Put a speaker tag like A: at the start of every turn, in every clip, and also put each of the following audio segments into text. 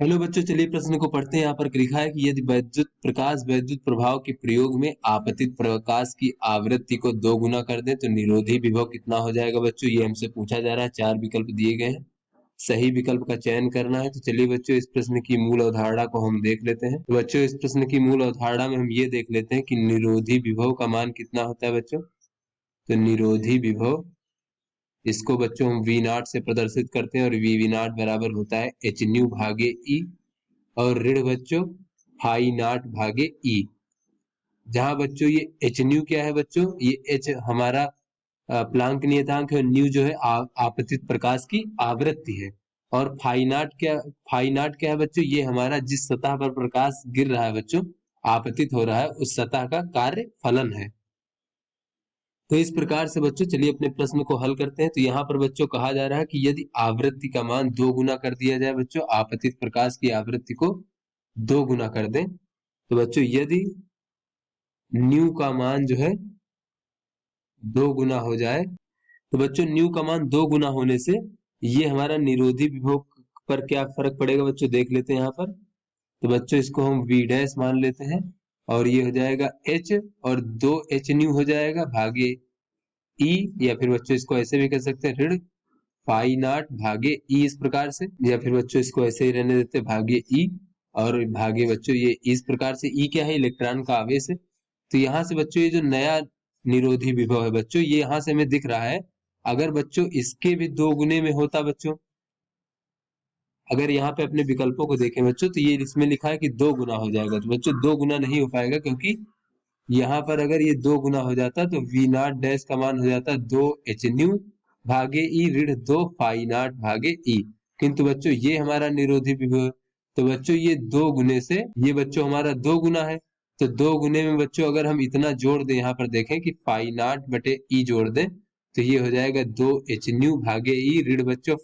A: Hello बच्चों, चलिए प्रश्न को पढ़ते हैं। यहाँ पर लिखा है कि यदि वैद्युत प्रभाव के प्रयोग में आपतित प्रकाश की आवृत्ति को 2 गुना कर दें तो निरोधी विभव कितना हो जाएगा। बच्चों ये हमसे पूछा जा रहा है, 4 विकल्प दिए गए हैं, सही विकल्प का चयन करना है। तो चलिए बच्चों, इस प्रश्न की मूल अवधारणा को हम देख लेते हैं। तो बच्चों, इस प्रश्न की मूल अवधारणा में हम ये देख लेते हैं कि निरोधी विभव का मान कितना होता है। बच्चों तो निरोधी विभव, इसको बच्चों हम वी नॉट से प्रदर्शित करते हैं और वी नॉट बराबर होता है एच न्यू भागे ई, और ऋण बच्चों फाई नॉट भागे ई। जहां बच्चों ये एच न्यू क्या है बच्चों, ये एच हमारा प्लांक नियतांक है, न्यू जो है आपतित प्रकाश की आवृत्ति है, और फाई नॉट क्या है बच्चों, ये हमारा जिस सतह पर प्रकाश गिर रहा है बच्चों, आपतित हो रहा है, उस सतह का कार्य फलन है। तो इस प्रकार से बच्चों चलिए अपने प्रश्न को हल करते हैं। तो यहाँ पर बच्चों कहा जा रहा है कि यदि आवृत्ति का मान 2 गुना कर दिया जाए बच्चों, आपतित प्रकाश की आवृत्ति को 2 गुना कर दें, तो बच्चों यदि न्यू का मान जो है 2 गुना हो जाए, तो बच्चों न्यू का मान 2 गुना होने से ये हमारा निरोधी विभव पर क्या फर्क पड़ेगा बच्चों, देख लेते हैं यहाँ पर। तो बच्चों इसको हम वी डैश मान लेते हैं, और ये हो जाएगा एच, और 2 एच न्यू हो जाएगा भागे ई, या फिर बच्चों इसको ऐसे भी कर सकते हैं ऋण फाई नॉट भागे ई, इस प्रकार से, या फिर बच्चों इसको ऐसे ही रहने देते भागे ई, और भागे बच्चों ये इस प्रकार से। ई क्या है, इलेक्ट्रॉन का आवेश है। तो यहाँ से बच्चों ये जो नया निरोधी विभव है बच्चों, ये यहाँ से हमें दिख रहा है। अगर बच्चों इसके भी 2 गुने में होता बच्चों, अगर यहाँ पे अपने विकल्पों को देखें बच्चों, तो ये इसमें लिखा है कि 2 गुना हो जाएगा। तो बच्चों 2 गुना नहीं हो पाएगा, क्योंकि यहाँ पर अगर ये 2 गुना हो जाता तो वी नॉट डैश का मान हो जाता 2 एच न्यू भागे ई ऋण 2 फाई नॉट भागे ई। किंतु बच्चों ये हमारा निरोधी विभव है, तो बच्चों ये 2 गुने से ये बच्चों हमारा 2 गुना है। तो 2 गुने में बच्चों अगर हम इतना जोड़ दें, यहाँ पर देखें कि फाई नॉट बटे ई जोड़ दें, तो ये हो जाएगा 2 एच न्यू भागे ई ऋण बच्चों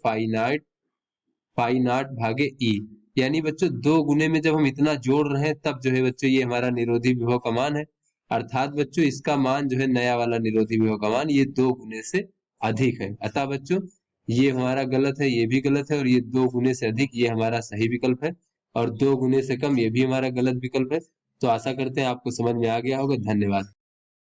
A: फाई नॉट भागे ई। यानी बच्चों 2 गुने में जब हम इतना जोड़ रहे हैं, तब जो है बच्चों ये हमारा निरोधी विभव का मान है। अर्थात बच्चों इसका मान जो है, नया वाला निरोधी विभव का मान, ये 2 गुने से अधिक है। अतः बच्चों ये हमारा गलत है, ये भी गलत है, और ये 2 गुने से अधिक ये हमारा सही विकल्प है, और 2 गुने से कम ये भी हमारा गलत विकल्प है। तो आशा करते हैं आपको समझ में आ गया होगा। धन्यवाद।